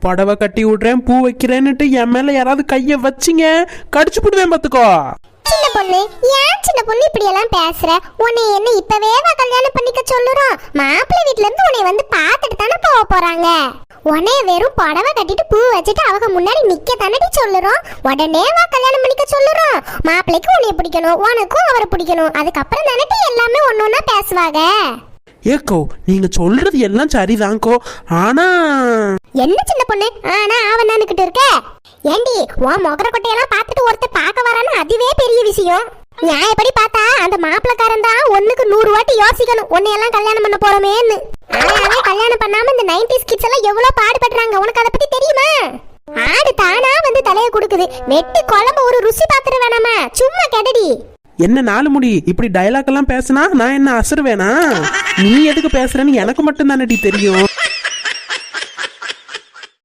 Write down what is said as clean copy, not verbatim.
புடவை கட்டி விடுறேன் பூ வைக்கிறேன்னுட்டு என் மேல யாராவது கைய வச்சிங்க கடிச்சு போடுவேன் பாத்துக்கோ. சின்ன பொண்ணு, ஏன் சின்ன பொண்ணு இப்படி எல்லாம் பேசுற? உன்னை என்ன இப்பவே கல்யாணம் பண்ணிக்க சொல்லுறோம்? மாப்பிள்ளை வீட்ல இருந்து உன்னை வந்து பாத்துட்டு தானே போக போறாங்க. உன்னைய வெறும் புடவை கட்டிட்டு பூ வச்சுட்டு அவங்க முன்னாடி நிக்க தானடி சொல்லுறோம். உடனே கல்யாணம் பண்ணிக்க சொல்லுறோம். மாப்பிள்ளைக்கு உன்னைய பிடிக்கணும், உனக்கும் அவரை பிடிக்கணும். அதுக்கப்புறம் தானே எல்லாமே ஒன்னொன்னா பேசுவாங்க. ஏக்கோ நீங்க சொல்றது எல்லாம் சரிதான்கோ, ஆனா என்ன சின்ன பொண்ணு ஆனா அவனானுக்கிட்டு இருக்க? ஏண்டி உன் முகர கொட்டையெல்லாம் பார்த்துட்டு ஒருத்தர் பார்க்க வரான்னு அதுவே பெரிய விஷயம். நியாயப்படி பார்த்தா அந்த மாப்பிளக்காரன் தான் 1க்கு 100 வாட்டி யோசிக்கணும் உன்னையெல்லாம் கல்யாணம் பண்ண போறோமேன்னு. ஆனாவே கல்யாணம் பண்ணாம இந்த 90s கிட்ஸ் எல்லாம் எவ்வளவு பாடுபடுறாங்க, உனக்கு அதை பத்தி தெரியுமா? ஆடு தானா வந்து தலைய கொடுக்குது, வெட்டி குழம்பு ஒரு ருசி பாத்துட்டு வேணாமா, சும்மா கெடடி. என்ன 4 முடி இப்படி டயலாக் எல்லாம் பேசினா நான் என்ன அசருவேனா? நீ எதுக்கு பேசுறேன்னு எனக்கு மட்டும் தானடி தெரியும்.